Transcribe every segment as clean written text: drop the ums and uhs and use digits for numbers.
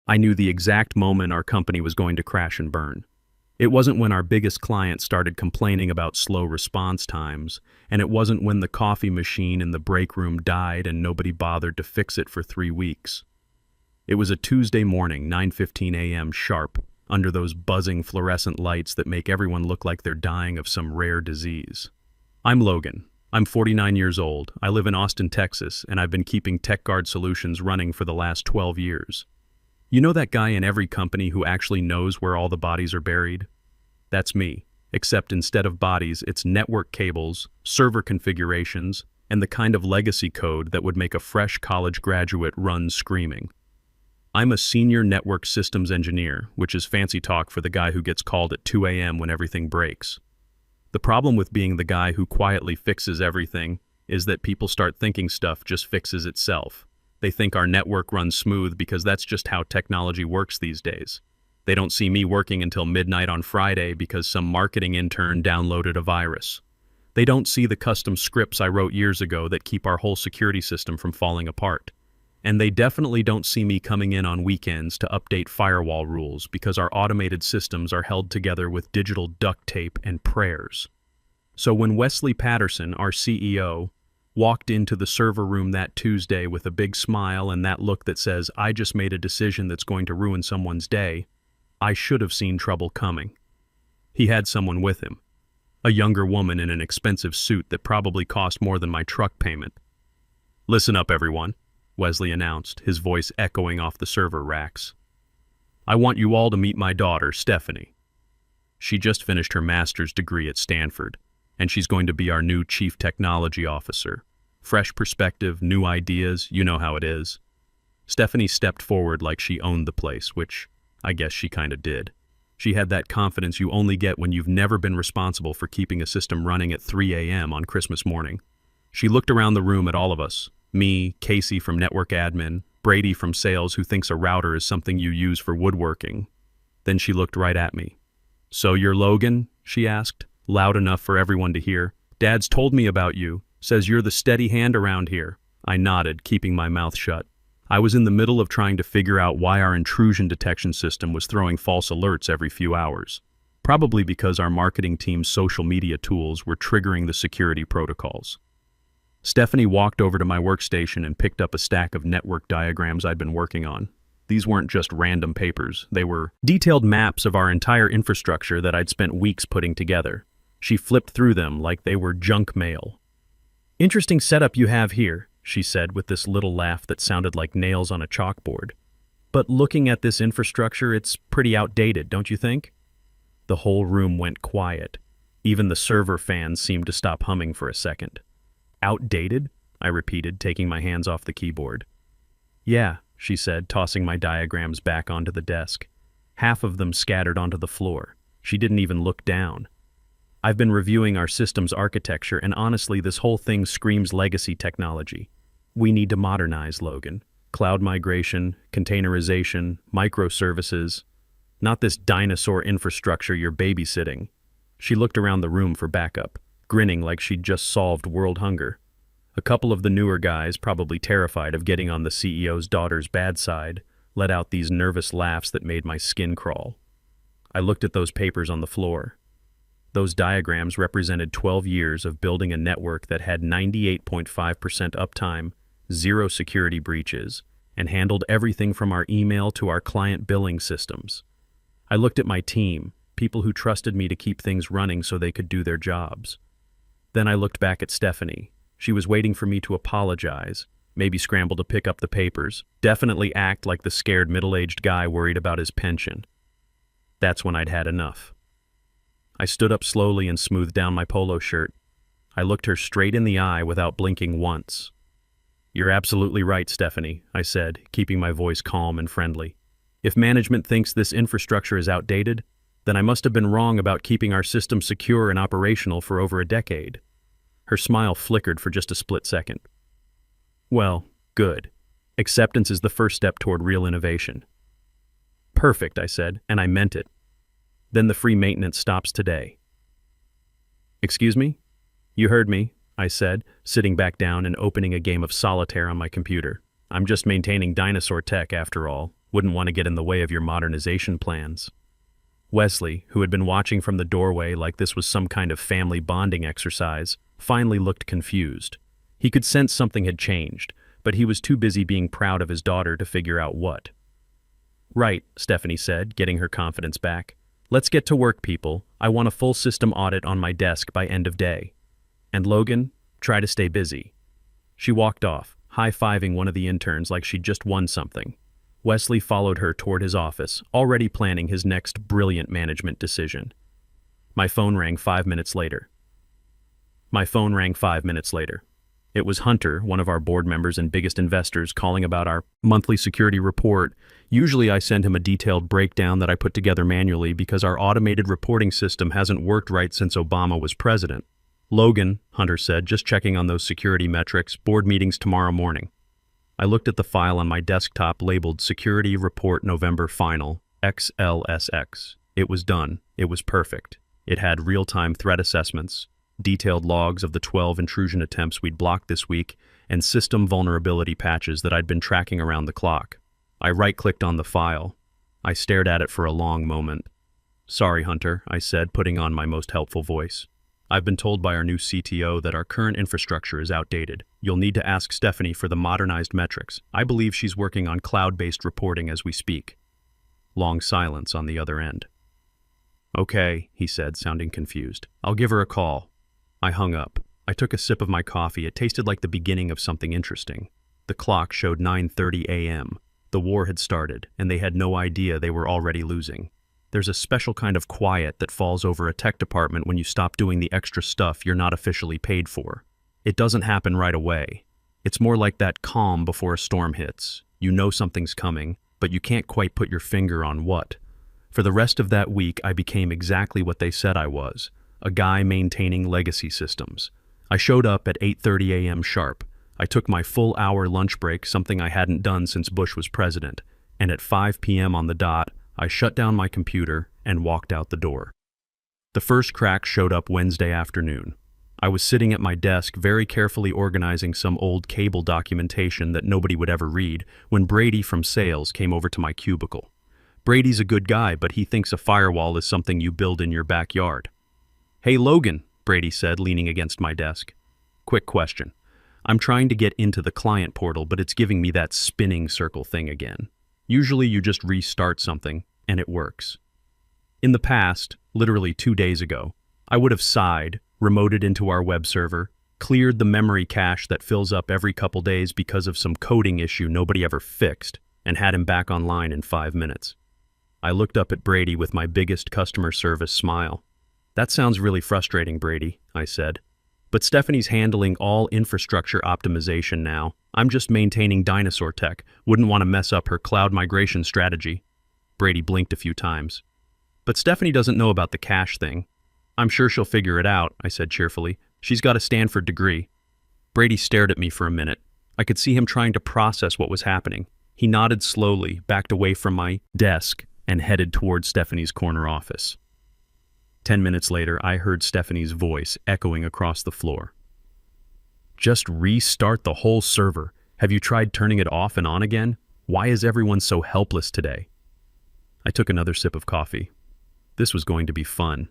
I knew the exact moment our company was going to crash and burn. It wasn't when our biggest client started complaining about slow response times, and it wasn't when the coffee machine in the break room died and nobody bothered to fix it for 3 weeks. It was a Tuesday morning, 9:15 a.m. sharp, under those buzzing fluorescent lights that make everyone look like they're dying of some rare disease. I'm Logan. I'm 49 years old. I live in Austin, Texas, and I've been keeping TechGuard Solutions running for the last 12 years. You know that guy in every company who actually knows where all the bodies are buried? That's me, except instead of bodies, it's network cables, server configurations, and the kind of legacy code that would make a fresh college graduate run screaming. I'm a senior network systems engineer, which is fancy talk for the guy who gets called at 2 a.m. when everything breaks. The problem with being the guy who quietly fixes everything is that people start thinking stuff just fixes itself. They think our network runs smooth because that's just how technology works these days. They don't see me working until midnight on Friday because some marketing intern downloaded a virus. They don't see the custom scripts I wrote years ago that keep our whole security system from falling apart. And they definitely don't see me coming in on weekends to update firewall rules because our automated systems are held together with digital duct tape and prayers. So when Wesley Patterson, our CEO, walked into the server room that Tuesday with a big smile and that look that says, "I just made a decision that's going to ruin someone's day," I should have seen trouble coming. He had someone with him, a younger woman in an expensive suit that probably cost more than my truck payment. "Listen up, everyone," Wesley announced, his voice echoing off the server racks. "I want you all to meet my daughter, Stephanie. She just finished her master's degree at Stanford, and she's going to be our new chief technology officer. Fresh perspective, new ideas, you know how it is." Stephanie stepped forward like she owned the place, which I guess she kind of did. She had that confidence you only get when you've never been responsible for keeping a system running at 3 a.m. on Christmas morning. She looked around the room at all of us, me, Casey from network admin, Brady from sales who thinks a router is something you use for woodworking. Then she looked right at me. "So you're Logan?" she asked, loud enough for everyone to hear. "Dad's told me about you, says you're the steady hand around here." I nodded, keeping my mouth shut. I was in the middle of trying to figure out why our intrusion detection system was throwing false alerts every few hours. Probably because our marketing team's social media tools were triggering the security protocols. Stephanie walked over to my workstation and picked up a stack of network diagrams I'd been working on. These weren't just random papers. They were detailed maps of our entire infrastructure that I'd spent weeks putting together. She flipped through them like they were junk mail. "Interesting setup you have here," she said with this little laugh that sounded like nails on a chalkboard. "But looking at this infrastructure, it's pretty outdated, don't you think?" The whole room went quiet. Even the server fans seemed to stop humming for a second. "Outdated?" I repeated, taking my hands off the keyboard. "Yeah," she said, tossing my diagrams back onto the desk. Half of them scattered onto the floor. She didn't even look down. "I've been reviewing our system's architecture, and honestly, this whole thing screams legacy technology. We need to modernize, Logan. Cloud migration, containerization, microservices. Not this dinosaur infrastructure you're babysitting." She looked around the room for backup, grinning like she'd just solved world hunger. A couple of the newer guys, probably terrified of getting on the CEO's daughter's bad side, let out these nervous laughs that made my skin crawl. I looked at those papers on the floor. Those diagrams represented 12 years of building a network that had 98.5% uptime, 0 security breaches, and handled everything from our email to our client billing systems. I looked at my team, people who trusted me to keep things running so they could do their jobs. Then I looked back at Stephanie. She was waiting for me to apologize, maybe scramble to pick up the papers, definitely act like the scared middle-aged guy worried about his pension. That's when I'd had enough. I stood up slowly and smoothed down my polo shirt. I looked her straight in the eye without blinking once. "You're absolutely right, Stephanie," I said, keeping my voice calm and friendly. "If management thinks this infrastructure is outdated, then I must have been wrong about keeping our system secure and operational for over a decade." Her smile flickered for just a split second. "Well, good. Acceptance is the first step toward real innovation." "Perfect," I said, and I meant it. "Then the free maintenance stops today." "Excuse me?" "You heard me," I said, sitting back down and opening a game of solitaire on my computer. "I'm just maintaining dinosaur tech after all. Wouldn't want to get in the way of your modernization plans. Wesley, who had been watching from the doorway like this was some kind of family bonding exercise, finally looked confused. He could sense something had changed, but he was too busy being proud of his daughter to figure out what. "Right," Stephanie said, getting her confidence back. "Let's get to work, people. I want a full system audit on my desk by end of day. And Logan, try to stay busy." She walked off, high-fiving one of the interns like she'd just won something. Wesley followed her toward his office, already planning his next brilliant management decision. My phone rang 5 minutes later. It was Hunter, one of our board members and biggest investors, calling about our monthly security report. Usually I send him a detailed breakdown that I put together manually because our automated reporting system hasn't worked right since Obama was president. "Logan," Hunter said, "just checking on those security metrics. Board meetings tomorrow morning." I looked at the file on my desktop labeled Security Report November Final, XLSX. It was done. It was perfect. It had real-time threat assessments, detailed logs of the 12 intrusion attempts we'd blocked this week, and system vulnerability patches that I'd been tracking around the clock. I right-clicked on the file. I stared at it for a long moment. "Sorry, Hunter," I said, putting on my most helpful voice. "I've been told by our new CTO that our current infrastructure is outdated. You'll need to ask Stephanie for the modernized metrics. I believe she's working on cloud-based reporting as we speak." Long silence on the other end. "Okay," he said, sounding confused. "I'll give her a call." I hung up. I took a sip of my coffee. It tasted like the beginning of something interesting. The clock showed 9:30 a.m. The war had started, and they had no idea they were already losing. There's a special kind of quiet that falls over a tech department when you stop doing the extra stuff you're not officially paid for. It doesn't happen right away. It's more like that calm before a storm hits. You know something's coming, but you can't quite put your finger on what. For the rest of that week, I became exactly what they said I was, a guy maintaining legacy systems. I showed up at 8:30 a.m. sharp. I took my full hour lunch break, something I hadn't done since Bush was president, and at 5 p.m. on the dot, I shut down my computer and walked out the door. The first crack showed up Wednesday afternoon. I was sitting at my desk very carefully organizing some old cable documentation that nobody would ever read when Brady from sales came over to my cubicle. Brady's a good guy, but he thinks a firewall is something you build in your backyard. "Hey, Logan," Brady said, leaning against my desk. "Quick question. I'm trying to get into the client portal, but it's giving me that spinning circle thing again. Usually you just restart something, and it works. In the past, literally 2 days ago, I would have sighed, remoted into our web server, cleared the memory cache that fills up every couple days because of some coding issue nobody ever fixed, and had him back online in 5 minutes. I looked up at Brady with my biggest customer service smile. "That sounds really frustrating, Brady," I said. "But Stephanie's handling all infrastructure optimization now. I'm just maintaining dinosaur tech. Wouldn't want to mess up her cloud migration strategy." Brady blinked a few times. "But Stephanie doesn't know about the cache thing." "I'm sure she'll figure it out," I said cheerfully. "She's got a Stanford degree." Brady stared at me for a minute. I could see him trying to process what was happening. He nodded slowly, backed away from my desk, and headed toward Stephanie's corner office. 10 minutes later, I heard Stephanie's voice echoing across the floor. "Just restart the whole server. Have you tried turning it off and on again? Why is everyone so helpless today?" I took another sip of coffee. This was going to be fun.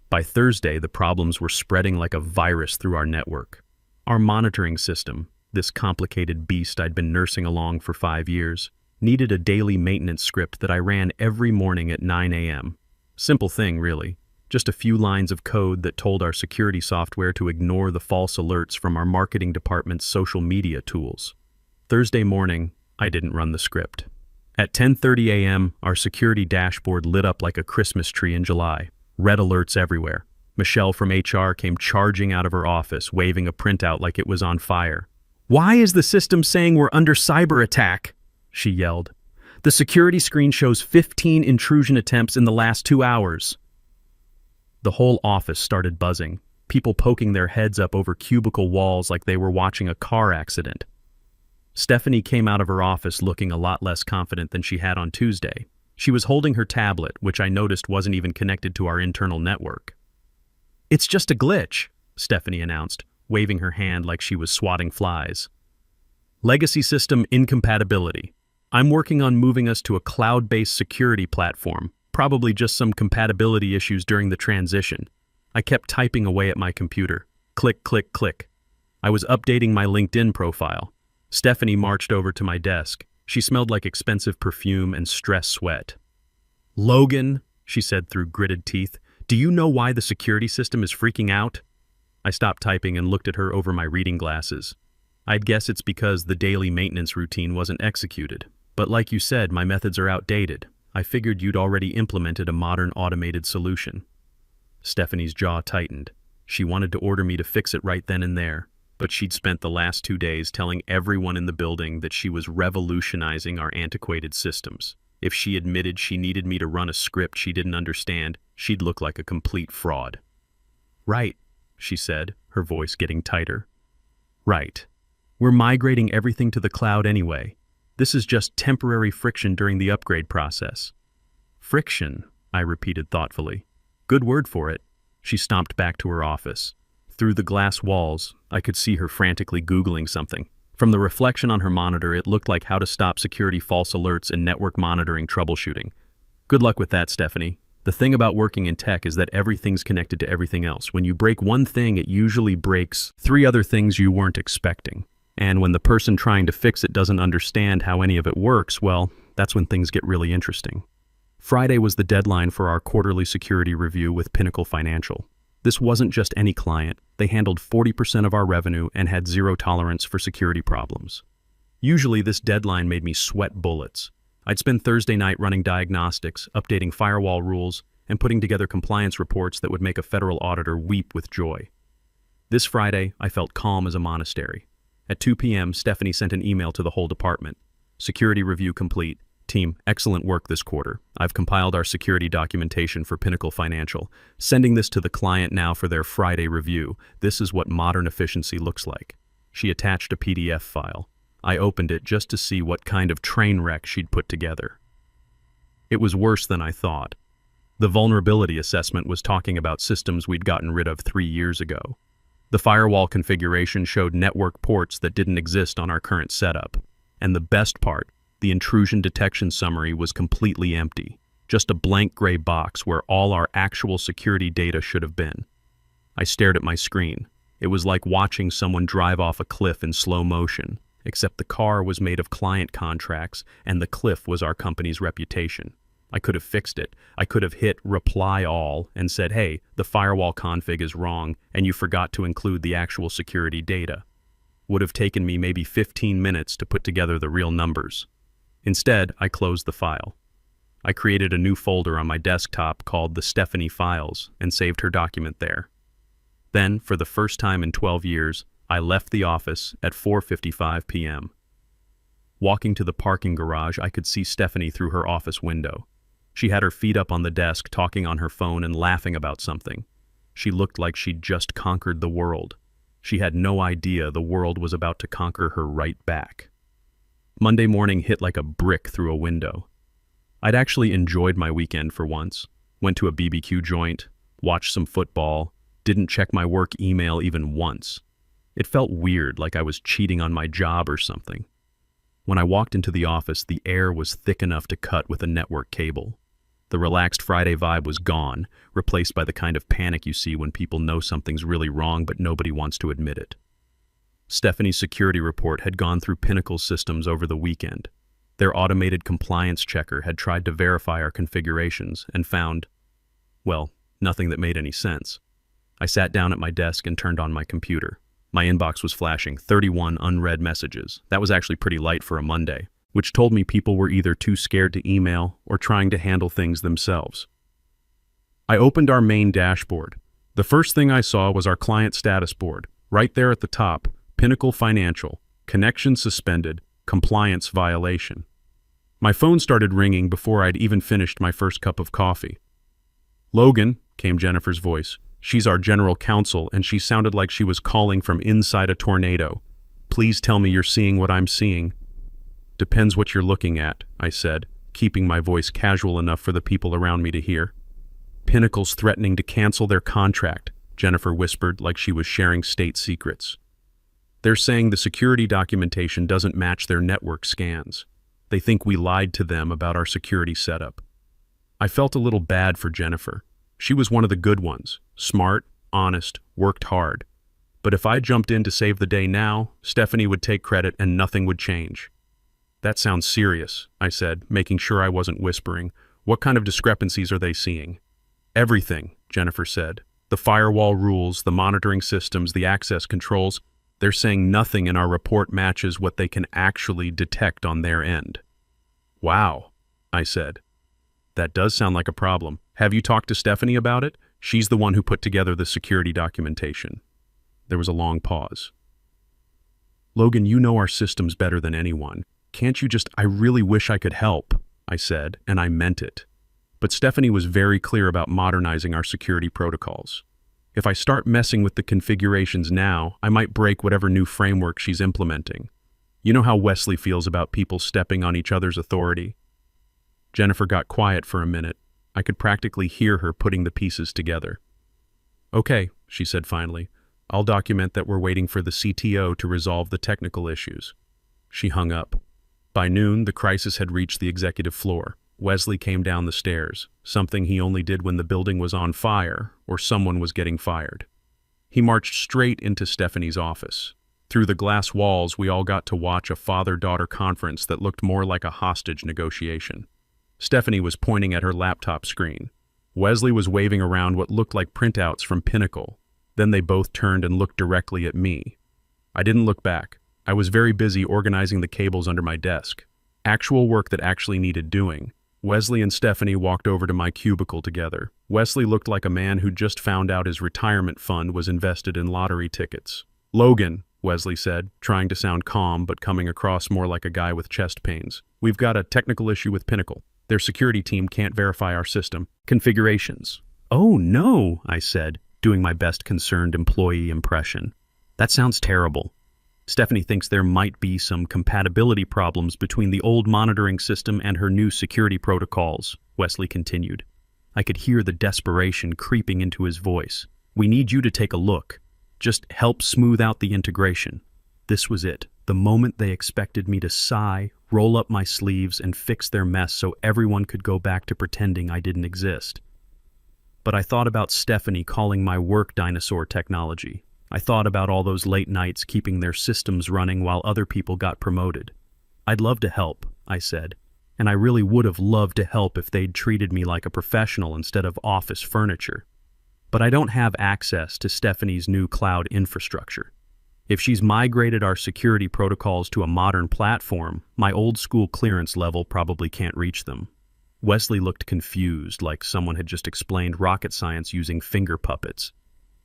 By Thursday, the problems were spreading like a virus through our network. Our monitoring system, this complicated beast I'd been nursing along for 5 years, needed a daily maintenance script that I ran every morning at 9 a.m. Simple thing, really. Just a few lines of code that told our security software to ignore the false alerts from our marketing department's social media tools. Thursday morning, I didn't run the script. At 10:30 a.m., our security dashboard lit up like a Christmas tree in July. Red alerts everywhere. Michelle from HR came charging out of her office, waving a printout like it was on fire. "Why is the system saying we're under cyber attack?" she yelled. "The security screen shows 15 intrusion attempts in the last 2 hours." The whole office started buzzing, people poking their heads up over cubicle walls like they were watching a car accident. Stephanie came out of her office looking a lot less confident than she had on Tuesday. She was holding her tablet, which I noticed wasn't even connected to our internal network. "It's just a glitch," Stephanie announced, waving her hand like she was swatting flies. "Legacy system incompatibility. I'm working on moving us to a cloud-based security platform, probably just some compatibility issues during the transition. I kept typing away at my computer. Click, click, click. I was updating my LinkedIn profile. Stephanie marched over to my desk. She smelled like expensive perfume and stress sweat. "Logan," she said through gritted teeth, "do you know why the security system is freaking out?" I stopped typing and looked at her over my reading glasses. I'd guess it's because the daily maintenance routine wasn't executed. But like you said, my methods are outdated. I figured you'd already implemented a modern automated solution. Stephanie's jaw tightened. She wanted to order me to fix it right then and there, but she'd spent the last 2 days telling everyone in the building that she was revolutionizing our antiquated systems. If she admitted she needed me to run a script she didn't understand, she'd look like a complete fraud. "Right," she said, her voice getting tighter. "Right. We're migrating everything to the cloud anyway. This is just temporary friction during the upgrade process." "Friction," I repeated thoughtfully. "Good word for it." She stomped back to her office. Through the glass walls, I could see her frantically Googling something. From the reflection on her monitor, it looked like how to stop security false alerts and network monitoring troubleshooting. "Good luck with that, Stephanie. The thing about working in tech is that everything's connected to everything else. When you break one thing, it usually breaks 3 other things you weren't expecting. And when the person trying to fix it doesn't understand how any of it works, well, that's when things get really interesting." Friday was the deadline for our quarterly security review with Pinnacle Financial. This wasn't just any client. They handled 40% of our revenue and had zero tolerance for security problems. Usually this deadline made me sweat bullets. I'd spend Thursday night running diagnostics, updating firewall rules, and putting together compliance reports that would make a federal auditor weep with joy. This Friday, I felt calm as a monastery. At 2 p.m., Stephanie sent an email to the whole department. "Security review complete. Team, excellent work this quarter. I've compiled our security documentation for Pinnacle Financial. Sending this to the client now for their Friday review. This is what modern efficiency looks like." She attached a PDF file. I opened it just to see what kind of train wreck she'd put together. It was worse than I thought. The vulnerability assessment was talking about systems we'd gotten rid of 3 years ago. The firewall configuration showed network ports that didn't exist on our current setup. And the best part, the intrusion detection summary was completely empty, just a blank gray box where all our actual security data should have been. I stared at my screen. It was like watching someone drive off a cliff in slow motion, except the car was made of client contracts and the cliff was our company's reputation. I could have fixed it. I could have hit reply all and said, "Hey, the firewall config is wrong and you forgot to include the actual security data." Would have taken me maybe 15 minutes to put together the real numbers. Instead, I closed the file. I created a new folder on my desktop called the Stephanie Files and saved her document there. Then, for the first time in 12 years, I left the office at 4:55 p.m. Walking to the parking garage, I could see Stephanie through her office window. She had her feet up on the desk, talking on her phone and laughing about something. She looked like she'd just conquered the world. She had no idea the world was about to conquer her right back. Monday morning hit like a brick through a window. I'd actually enjoyed my weekend for once. Went to a BBQ joint, watched some football, didn't check my work email even once. It felt weird, like I was cheating on my job or something. When I walked into the office, the air was thick enough to cut with a network cable. The relaxed Friday vibe was gone, replaced by the kind of panic you see when people know something's really wrong but nobody wants to admit it. Stephanie's security report had gone through Pinnacle's systems over the weekend. Their automated compliance checker had tried to verify our configurations and found, well, nothing that made any sense. I sat down at my desk and turned on my computer. My inbox was flashing 31 unread messages. That was actually pretty light for a Monday, which told me people were either too scared to email or trying to handle things themselves. I opened our main dashboard. The first thing I saw was our client status board. Right there at the top, Pinnacle Financial, connection suspended, compliance violation. My phone started ringing before I'd even finished my first cup of coffee. "Logan," came Jennifer's voice. She's our general counsel, and she sounded like she was calling from inside a tornado. "Please tell me you're seeing what I'm seeing." "Depends what you're looking at," I said, keeping my voice casual enough for the people around me to hear. "Pinnacle's threatening to cancel their contract," Jennifer whispered like she was sharing state secrets. "They're saying the security documentation doesn't match their network scans. They think we lied to them about our security setup. I felt a little bad for Jennifer. She was one of the good ones, smart, honest, worked hard. But if I jumped in to save the day now, Stephanie would take credit and nothing would change. That sounds serious, I said, making sure I wasn't whispering. What kind of discrepancies are they seeing? Everything, Jennifer said. The firewall rules, the monitoring systems, the access controls. They're saying nothing in our report matches what they can actually detect on their end. Wow, I said. That does sound like a problem. Have you talked to Stephanie about it? She's the one who put together the security documentation. There was a long pause. Logan, you know our systems better than anyone. Can't you just— I really wish I could help, I said, and I meant it. But Stephanie was very clear about modernizing our security protocols. If I start messing with the configurations now, I might break whatever new framework she's implementing. You know how Wesley feels about people stepping on each other's authority? Jennifer got quiet for a minute. I could practically hear her putting the pieces together. Okay, she said finally. I'll document that we're waiting for the CTO to resolve the technical issues. She hung up. By noon, the crisis had reached the executive floor. Wesley came down the stairs, something he only did when the building was on fire or someone was getting fired. He marched straight into Stephanie's office. Through the glass walls, we all got to watch a father-daughter conference that looked more like a hostage negotiation. Stephanie was pointing at her laptop screen. Wesley was waving around what looked like printouts from Pinnacle. Then they both turned and looked directly at me. I didn't look back. I was very busy organizing the cables under my desk. Actual work that actually needed doing. Wesley and Stephanie walked over to my cubicle together. Wesley looked like a man who just found out his retirement fund was invested in lottery tickets. Logan, Wesley said, trying to sound calm but coming across more like a guy with chest pains. We've got a technical issue with Pinnacle. Their security team can't verify our system configurations. Oh no, I said, doing my best concerned employee impression. That sounds terrible. Stephanie thinks there might be some compatibility problems between the old monitoring system and her new security protocols, Wesley continued. I could hear the desperation creeping into his voice. We need you to take a look. Just help smooth out the integration. This was it, the moment they expected me to sigh, roll up my sleeves, and fix their mess so everyone could go back to pretending I didn't exist. But I thought about Stephanie calling my work dinosaur technology. I thought about all those late nights keeping their systems running while other people got promoted. I'd love to help, I said, and I really would have loved to help if they'd treated me like a professional instead of office furniture. But I don't have access to Stephanie's new cloud infrastructure. If she's migrated our security protocols to a modern platform, my old school clearance level probably can't reach them. Wesley looked confused, like someone had just explained rocket science using finger puppets.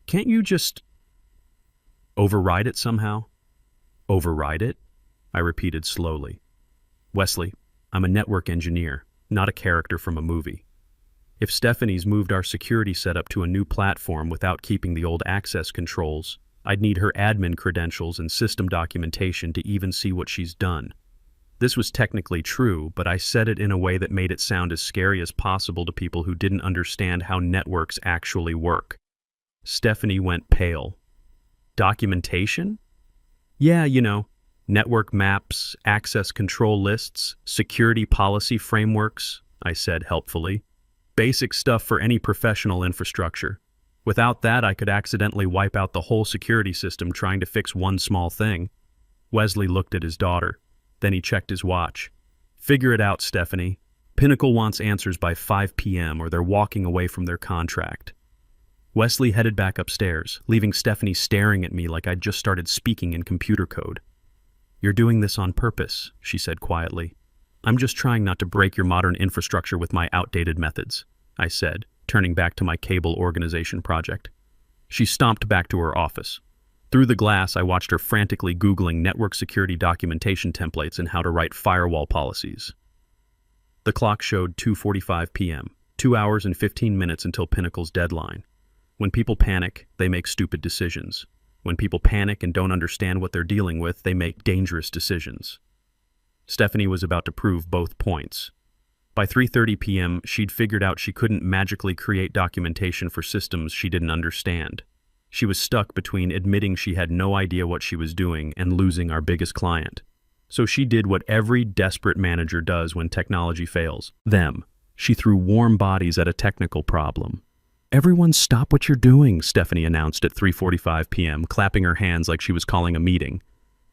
Can't you just override it somehow? Override it? I repeated slowly. Wesley, I'm a network engineer, not a character from a movie. If Stephanie's moved our security setup to a new platform without keeping the old access controls, I'd need her admin credentials and system documentation to even see what she's done. This was technically true, but I said it in a way that made it sound as scary as possible to people who didn't understand how networks actually work. Stephanie went pale. Documentation? Yeah, network maps, access control lists, security policy frameworks, I said helpfully. Basic stuff for any professional infrastructure. Without that, I could accidentally wipe out the whole security system trying to fix one small thing. Wesley looked at his daughter. Then he checked his watch. Figure it out, Stephanie. Pinnacle wants answers by 5 p.m. or they're walking away from their contract. Wesley headed back upstairs, leaving Stephanie staring at me like I'd just started speaking in computer code. You're doing this on purpose, she said quietly. I'm just trying not to break your modern infrastructure with my outdated methods, I said, turning back to my cable organization project. She stomped back to her office. Through the glass, I watched her frantically Googling network security documentation templates and how to write firewall policies. The clock showed 2:45 p.m., 2 hours and 15 minutes until Pinnacle's deadline. When people panic, they make stupid decisions. When people panic and don't understand what they're dealing with, they make dangerous decisions. Stephanie was about to prove both points. By 3:30 p.m., she'd figured out she couldn't magically create documentation for systems she didn't understand. She was stuck between admitting she had no idea what she was doing and losing our biggest client. So she did what every desperate manager does when technology fails. She threw warm bodies at a technical problem. "Everyone stop what you're doing," Stephanie announced at 3:45 p.m., clapping her hands like she was calling a meeting.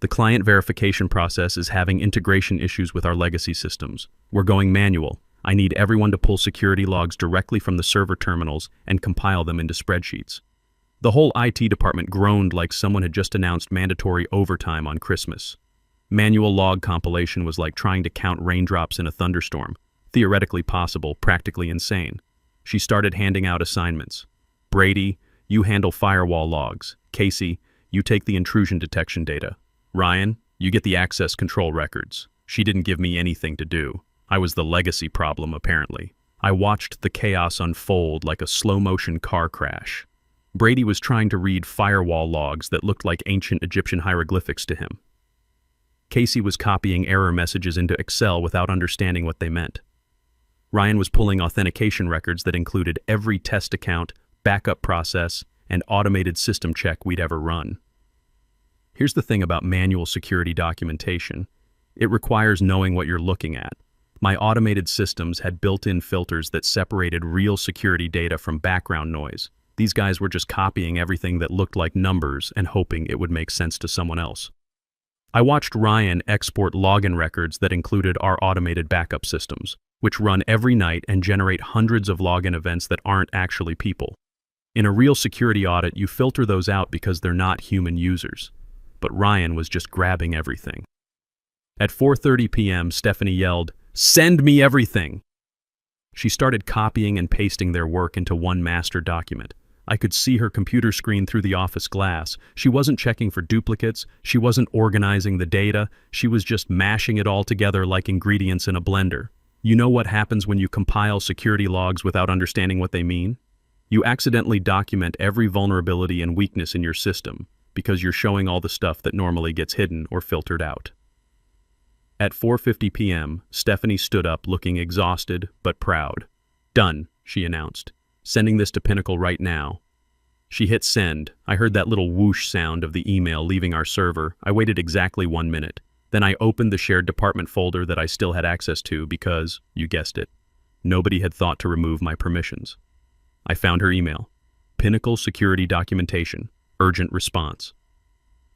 "The client verification process is having integration issues with our legacy systems. We're going manual. I need everyone to pull security logs directly from the server terminals and compile them into spreadsheets." The whole IT department groaned like someone had just announced mandatory overtime on Christmas. Manual log compilation was like trying to count raindrops in a thunderstorm. Theoretically possible, practically insane. She started handing out assignments. "Brady, you handle firewall logs. Casey, you take the intrusion detection data. Ryan, you get the access control records." She didn't give me anything to do. I was the legacy problem, apparently. I watched the chaos unfold like a slow-motion car crash. Brady was trying to read firewall logs that looked like ancient Egyptian hieroglyphics to him. Casey was copying error messages into Excel without understanding what they meant. Ryan was pulling authentication records that included every test account, backup process, and automated system check we'd ever run. Here's the thing about manual security documentation. It requires knowing what you're looking at. My automated systems had built-in filters that separated real security data from background noise. These guys were just copying everything that looked like numbers and hoping it would make sense to someone else. I watched Ryan export login records that included our automated backup systems, which run every night and generate hundreds of login events that aren't actually people. In a real security audit, you filter those out because they're not human users. But Ryan was just grabbing everything. At 4:30 p.m., Stephanie yelled, "Send me everything!" She started copying and pasting their work into one master document. I could see her computer screen through the office glass. She wasn't checking for duplicates. She wasn't organizing the data. She was just mashing it all together like ingredients in a blender. You know what happens when you compile security logs without understanding what they mean? You accidentally document every vulnerability and weakness in your system because you're showing all the stuff that normally gets hidden or filtered out. At 4:50 p.m., Stephanie stood up looking exhausted but proud. "Done," she announced. "Sending this to Pinnacle right now." She hit send. I heard that little whoosh sound of the email leaving our server. I waited exactly 1 minute. Then I opened the shared department folder that I still had access to because, you guessed it, nobody had thought to remove my permissions. I found her email. "Pinnacle Security Documentation. Urgent response."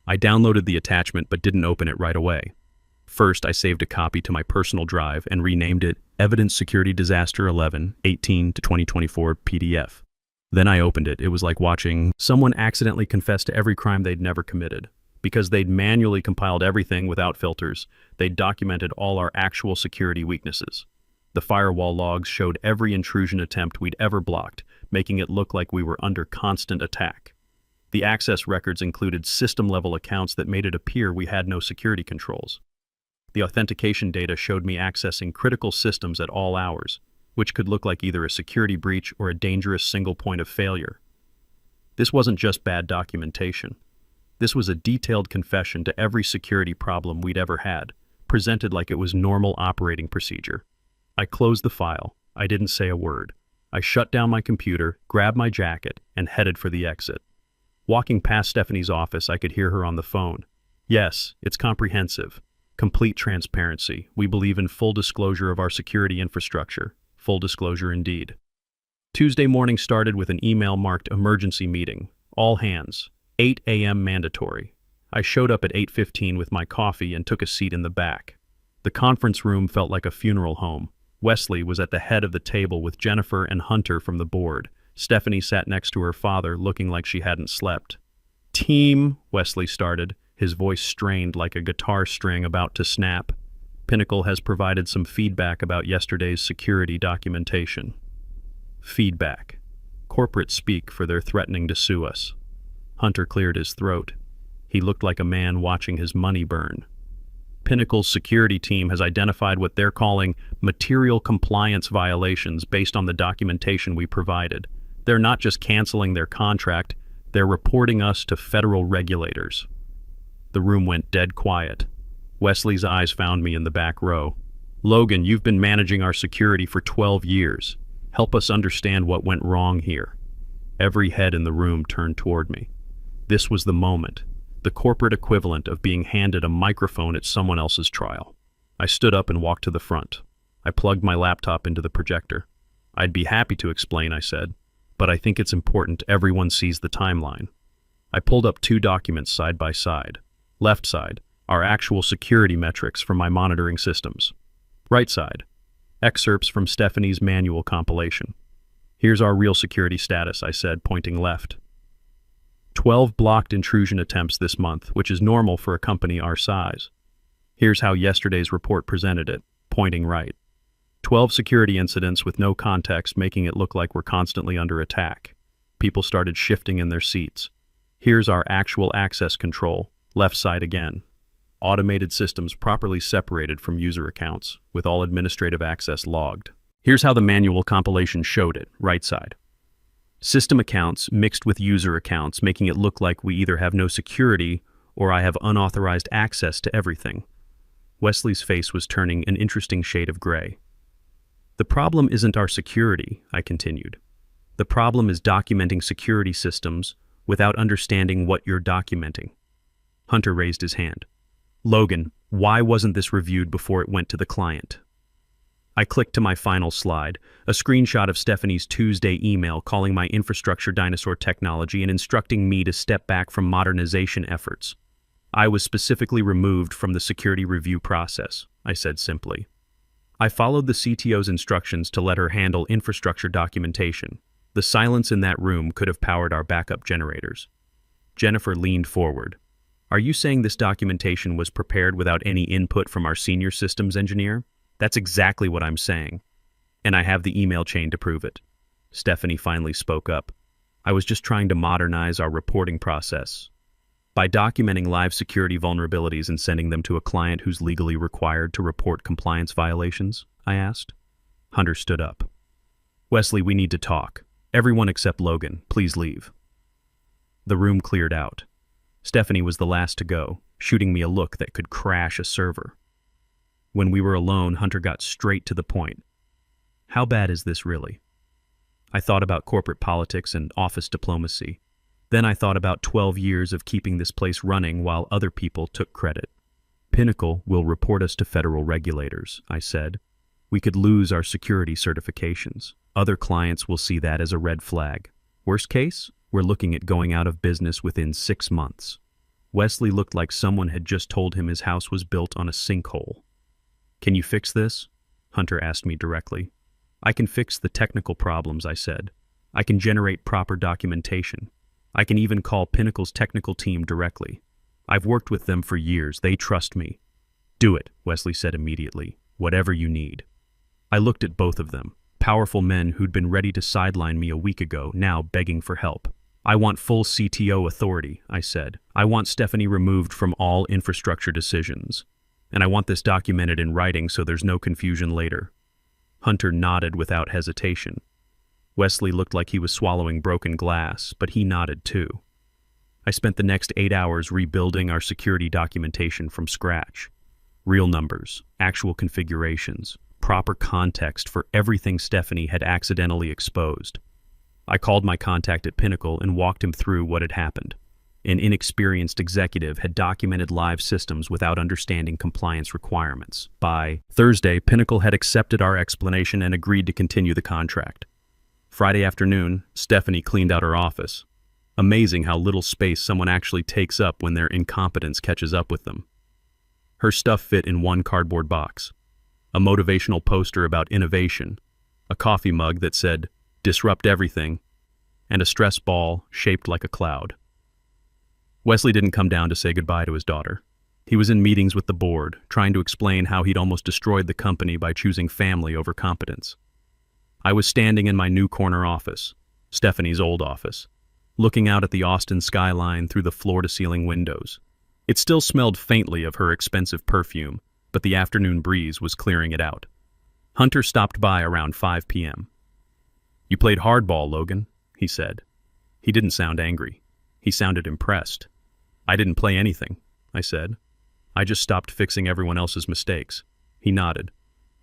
I downloaded the attachment but didn't open it right away. First, I saved a copy to my personal drive and renamed it Evidence Security Disaster 11, 18 to 2024 PDF. Then I opened it. It was like watching someone accidentally confess to every crime they'd never committed. Because they'd manually compiled everything without filters, they'd documented all our actual security weaknesses. The firewall logs showed every intrusion attempt we'd ever blocked, making it look like we were under constant attack. The access records included system-level accounts that made it appear we had no security controls. The authentication data showed me accessing critical systems at all hours, which could look like either a security breach or a dangerous single point of failure. This wasn't just bad documentation. This was a detailed confession to every security problem we'd ever had, presented like it was normal operating procedure. I closed the file. I didn't say a word. I shut down my computer, grabbed my jacket, and headed for the exit. Walking past Stephanie's office, I could hear her on the phone. "Yes, it's comprehensive. Complete transparency. We believe in full disclosure of our security infrastructure. Full disclosure indeed." Tuesday morning started with an email marked emergency meeting. All hands. 8 a.m. mandatory. I showed up at 8:15 with my coffee and took a seat in the back. The conference room felt like a funeral home. Wesley was at the head of the table with Jennifer and Hunter from the board. Stephanie sat next to her father, looking like she hadn't slept. "Team," Wesley started, his voice strained like a guitar string about to snap. "Pinnacle has provided some feedback about yesterday's security documentation." Feedback. Corporate speak for their threatening to sue us. Hunter cleared his throat. He looked like a man watching his money burn. "Pinnacle's security team has identified what they're calling material compliance violations based on the documentation we provided. They're not just canceling their contract, they're reporting us to federal regulators." The room went dead quiet. Wesley's eyes found me in the back row. "Logan, you've been managing our security for 12 years. Help us understand what went wrong here." Every head in the room turned toward me. This was the moment. the corporate equivalent of being handed a microphone at someone else's trial. I stood up and walked to the front. I plugged my laptop into the projector. "I'd be happy to explain," I said, "but I think it's important everyone sees the timeline." I pulled up two documents side by side. Left side, our actual security metrics from my monitoring systems. Right side, excerpts from Stephanie's manual compilation. "Here's our real security status," I said, pointing left. 12 blocked intrusion attempts this month, which is normal for a company our size. Here's how yesterday's report presented it, pointing right. 12 security incidents with no context, making it look like we're constantly under attack. People started shifting in their seats. Here's our actual access control, left side again. Automated systems properly separated from user accounts, with all administrative access logged. Here's how the manual compilation showed it, right side. System accounts mixed with user accounts, making it look like we either have no security or I have unauthorized access to everything. Wesley's face was turning an interesting shade of gray. "The problem isn't our security," I continued. "The problem is documenting security systems without understanding what you're documenting." Hunter raised his hand. "Logan, why wasn't this reviewed before it went to the client?" I clicked to my final slide, a screenshot of Stephanie's Tuesday email calling my infrastructure dinosaur technology and instructing me to step back from modernization efforts. "I was specifically removed from the security review process," I said simply. I followed the CTO's instructions to let her handle infrastructure documentation. The silence in that room could have powered our backup generators. Jennifer leaned forward. "Are you saying this documentation was prepared without any input from our senior systems engineer?" "That's exactly what I'm saying. And I have the email chain to prove it." Stephanie finally spoke up. "I was just trying to modernize our reporting process. By documenting live security vulnerabilities and sending them to a client who's legally required to report compliance violations," I asked. Hunter stood up. "Wesley, we need to talk. Everyone except Logan, please leave." The room cleared out. Stephanie was the last to go, shooting me a look that could crash a server. When we were alone, Hunter got straight to the point. "How bad is this really?" I thought about corporate politics and office diplomacy. Then I thought about 12 years of keeping this place running while other people took credit. "Pinnacle will report us to federal regulators," I said. "We could lose our security certifications. Other clients will see that as a red flag. Worst case, we're looking at going out of business within 6 months." Wesley looked like someone had just told him his house was built on a sinkhole. "Can you fix this?" Hunter asked me directly. "I can fix the technical problems," I said. "I can generate proper documentation. I can even call Pinnacle's technical team directly. I've worked with them for years. They trust me." "Do it," Wesley said immediately. "Whatever you need." I looked at both of them, powerful men who'd been ready to sideline me a week ago, now begging for help. "I want full CTO authority," I said. "I want Stephanie removed from all infrastructure decisions. And I want this documented in writing so there's no confusion later." Hunter nodded without hesitation. Wesley looked like he was swallowing broken glass, but he nodded too. I spent the next 8 hours rebuilding our security documentation from scratch. Real numbers, actual configurations, proper context for everything Stephanie had accidentally exposed. I called my contact at Pinnacle and walked him through what had happened. An inexperienced executive had documented live systems without understanding compliance requirements. By Thursday, Pinnacle had accepted our explanation and agreed to continue the contract. Friday afternoon, Stephanie cleaned out her office. Amazing how little space someone actually takes up when their incompetence catches up with them. Her stuff fit in one cardboard box. A motivational poster about innovation, a coffee mug that said, "Disrupt everything," and a stress ball shaped like a cloud. Wesley didn't come down to say goodbye to his daughter. He was in meetings with the board, trying to explain how he'd almost destroyed the company by choosing family over competence. I was standing in my new corner office, Stephanie's old office, looking out at the Austin skyline through the floor-to-ceiling windows. It still smelled faintly of her expensive perfume, but the afternoon breeze was clearing it out. Hunter stopped by around 5 p.m. "You played hardball, Logan," he said. He didn't sound angry. He sounded impressed. "I didn't play anything," I said. "I just stopped fixing everyone else's mistakes." He nodded.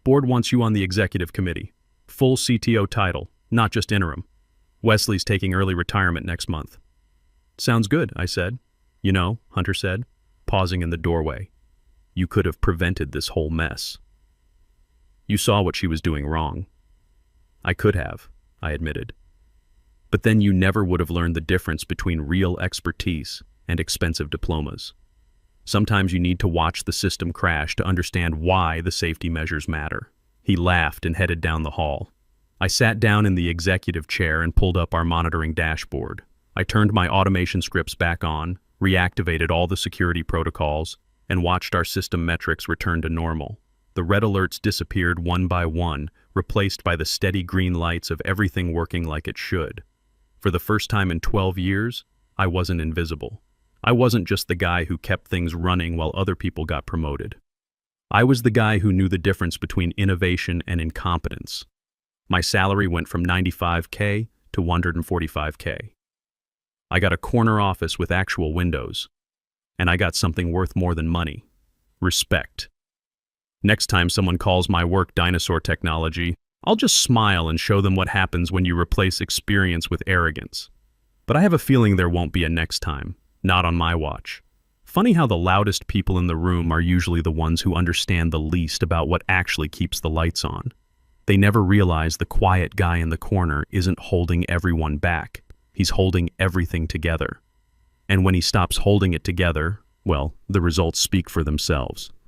"Board wants you on the executive committee. Full CTO title, not just interim. Wesley's taking early retirement next month." "Sounds good," I said. You know, Hunter said, pausing in the doorway. You could have prevented this whole mess. You saw what she was doing wrong. I could have, I admitted. But then you never would have learned the difference between real expertise and expensive diplomas. Sometimes you need to watch the system crash to understand why the safety measures matter. He laughed and headed down the hall. I sat down in the executive chair and pulled up our monitoring dashboard. I turned my automation scripts back on, reactivated all the security protocols, and watched our system metrics return to normal. The red alerts disappeared one by one, replaced by the steady green lights of everything working like it should. For the first time in 12 years, I wasn't invisible. I wasn't just the guy who kept things running while other people got promoted. I was the guy who knew the difference between innovation and incompetence. My salary went from $95K to $145K. I got a corner office with actual windows, and I got something worth more than money: respect. Next time someone calls my work dinosaur technology, I'll just smile and show them what happens when you replace experience with arrogance. But I have a feeling there won't be a next time, not on my watch. Funny how the loudest people in the room are usually the ones who understand the least about what actually keeps the lights on. They never realize the quiet guy in the corner isn't holding everyone back. He's holding everything together. And when he stops holding it together, well, the results speak for themselves.